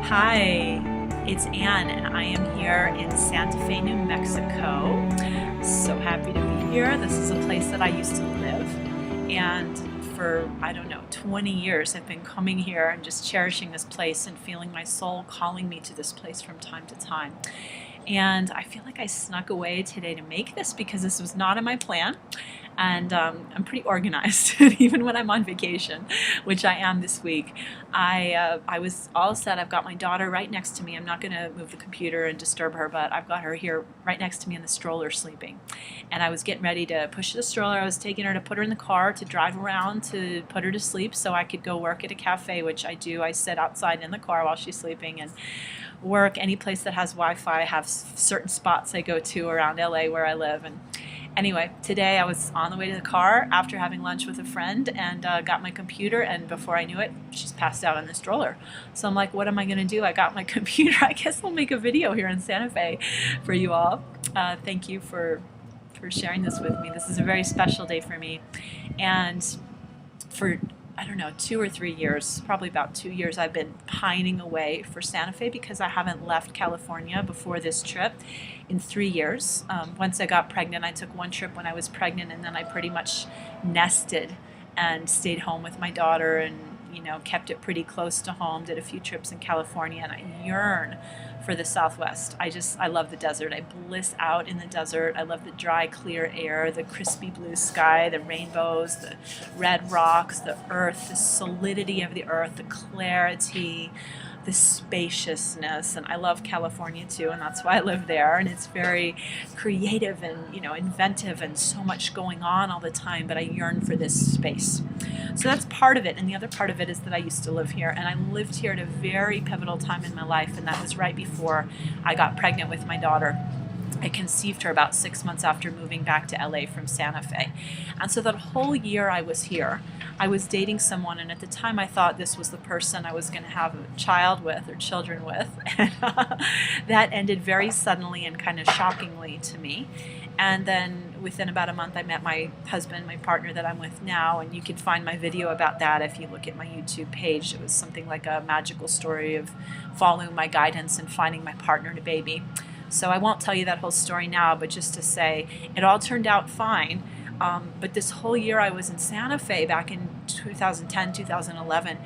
Hi, it's Anne, and I am here in Santa Fe, New Mexico. So happy to be here. This is a place that I used to live, and for, I don't know, 20 years I've been coming here and just cherishing this place and feeling my soul calling me to this place from time to time. And I feel like I snuck away today to make this because this was not in my plan. And I'm pretty organized, even when I'm on vacation, which I am this week. I was all set. I've got my daughter right next to me. I'm not going to move the computer and disturb her, but I've got her here right next to me in the stroller sleeping. And I was getting ready to push the stroller. I was taking her to put her in the car to drive around to put her to sleep so I could go work at a cafe, which I do. I sit outside in the car while she's sleeping and work any place that has Wi-Fi. I have certain spots I go to around LA where I live. And anyway, today I was on the way to the car after having lunch with a friend and got my computer, and before I knew it, she's passed out in the stroller. So I'm like, what am I going to do? I got my computer. I guess I'll make a video here in Santa Fe for you all. Thank you for sharing this with me. This is a very special day for me. And for I don't know, 2 or 3 years, probably about 2 years, I've been pining away for Santa Fe because I haven't left California before this trip in 3 years. Once I got pregnant, I took one trip when I was pregnant, and then I pretty much nested and stayed home with my daughter and kept it pretty close to home, did a few trips in California, and I yearn for the Southwest. I love the desert. I bliss out in the desert. I love the dry, clear air, the crispy blue sky, the rainbows, the red rocks, the earth, the solidity of the earth, the clarity, the spaciousness. And I love California too, and that's why I live there. And it's very creative and inventive and so much going on all the time, but I yearn for this space. So that's part of it. And the other part of it is that I used to live here, and I lived here at a very pivotal time in my life, and that was right before I got pregnant with my daughter. I conceived her about 6 months after moving back to LA from Santa Fe. And so that whole year I was here, I was dating someone, and at the time I thought this was the person I was going to have a child with or children with. And that ended very suddenly and kind of shockingly to me. And then within about a month, I met my husband, my partner that I'm with now, and you can find my video about that if you look at my YouTube page. It was something like a magical story of following my guidance and finding my partner and a baby. So I won't tell you that whole story now, but just to say it all turned out fine. But this whole year I was in Santa Fe back in 2010, 2011,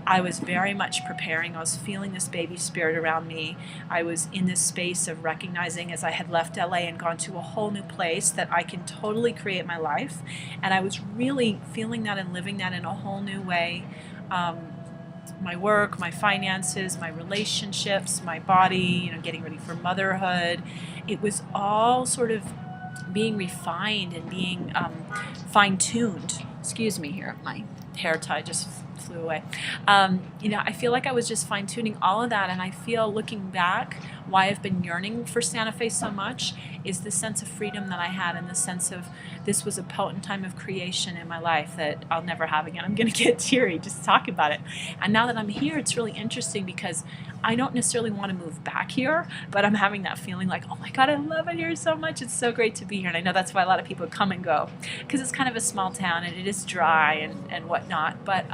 I was very much preparing. I was feeling this baby spirit around me. I was in this space of recognizing as I had left LA and gone to a whole new place that I can totally create my life. And I was really feeling that and living that in a whole new way. My work, my finances, my relationships, my body, getting ready for motherhood. It was all sort of being refined and being fine-tuned. Excuse me here, my hair tie just flew away. I feel like I was just fine-tuning all of that, and I feel, looking back, why I've been yearning for Santa Fe so much is the sense of freedom that I had, and the sense of this was a potent time of creation in my life that I'll never have again. I'm going to get teary just talking about it. And now that I'm here, it's really interesting because I don't necessarily want to move back here, but I'm having that feeling like, oh my God, I love it here so much. It's so great to be here. And I know that's why a lot of people come and go, because it's kind of a small town and it is dry and whatnot. But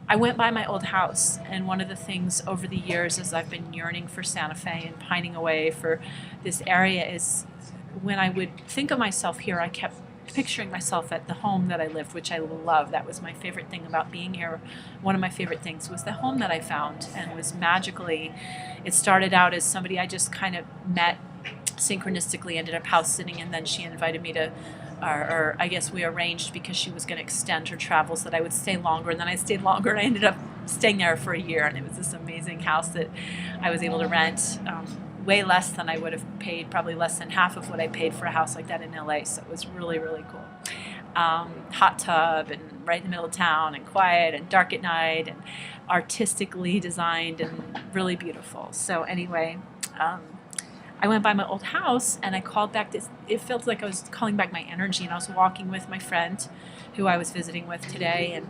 I went by my old house, and one of the things over the years as I've been yearning for Santa Fe and pining away for this area is when I would think of myself here, I kept picturing myself at the home that I lived, which I love. That was my favorite thing about being here. One of my favorite things was the home that I found, and was magically, it started out as somebody I just kind of met synchronistically, ended up house sitting, and then she invited me to or I guess we arranged because she was going to extend her travels that I would stay longer, and then I stayed longer, and I ended up staying there for a year, and it was this amazing house that I was able to rent way less than I would have paid, probably less than half of what I paid for a house like that in LA, so it was really, really cool. Hot tub and right in the middle of town and quiet and dark at night and artistically designed and really beautiful. So anyway, I went by my old house and I called back this, it felt like I was calling back my energy, and I was walking with my friend who I was visiting with today, and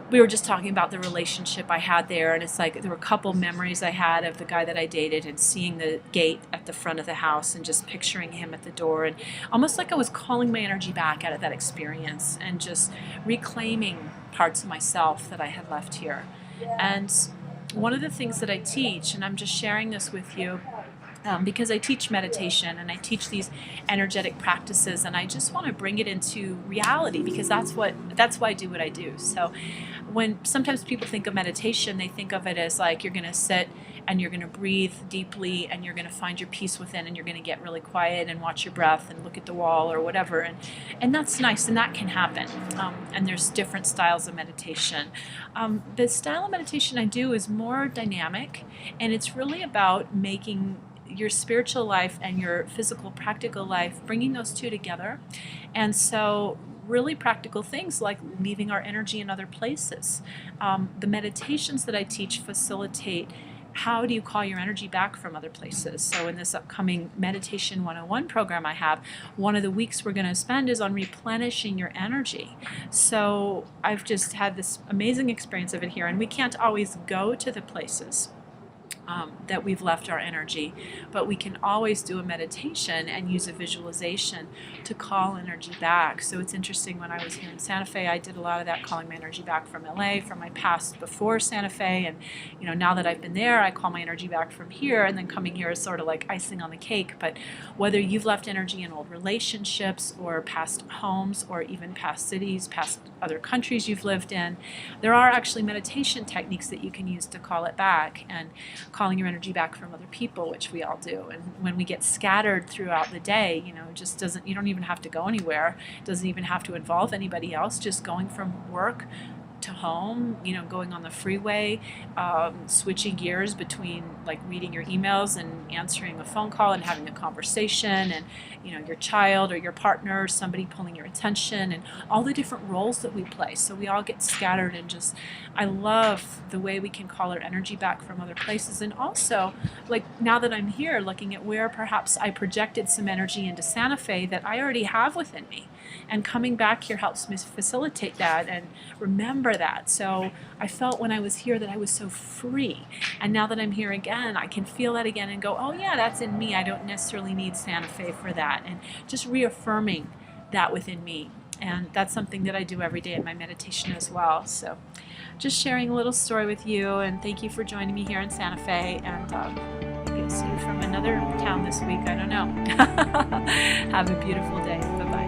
we were just talking about the relationship I had there, and it's like there were a couple memories I had of the guy that I dated and seeing the gate at the front of the house and just picturing him at the door, and almost like I was calling my energy back out of that experience and just reclaiming parts of myself that I had left here. And one of the things that I teach, and I'm just sharing this with you, because I teach meditation and I teach these energetic practices, and I just want to bring it into reality, because that's why I do what I do. So when sometimes people think of meditation, they think of it as like you're going to sit and you're going to breathe deeply and you're going to find your peace within, and you're going to get really quiet and watch your breath and look at the wall or whatever, and that's nice, and that can happen, and there's different styles of meditation. The style of meditation I do is more dynamic, and it's really about making your spiritual life and your physical practical life, bringing those two together. And so really practical things like leaving our energy in other places. The meditations that I teach facilitate how do you call your energy back from other places. So in this upcoming Meditation 101 program I have, one of the weeks we're going to spend is on replenishing your energy. So I've just had this amazing experience of it here, and we can't always go to the places that we've left our energy, but we can always do a meditation and use a visualization to call energy back. So it's interesting, when I was here in Santa Fe, I did a lot of that, calling my energy back from LA, from my past before Santa Fe, and now that I've been there, I call my energy back from here, and then coming here is sort of like icing on the cake. But whether you've left energy in old relationships or past homes or even past cities, past other countries you've lived in, there are actually meditation techniques that you can use to call it back, and calling your energy back from other people, which we all do. And when we get scattered throughout the day, it just doesn't, you don't even have to go anywhere. It doesn't even have to involve anybody else. Just going from work to home, going on the freeway, switching gears between like reading your emails and answering a phone call and having a conversation, and your child or your partner or somebody pulling your attention, and all the different roles that we play. So we all get scattered, and just I love the way we can call our energy back from other places. And also, like, now that I'm here, looking at where perhaps I projected some energy into Santa Fe that I already have within me, and coming back here helps me facilitate that and remember that. So I felt when I was here that I was so free, and now that I'm here again, I can feel that again and go, oh yeah, that's in me. I don't necessarily need Santa Fe for that, and just reaffirming that within me. And that's something that I do every day in my meditation as well. So just sharing a little story with you, and thank you for joining me here in Santa Fe, and maybe I'll see you from another town this week. I don't know. Have a beautiful day. Bye-bye.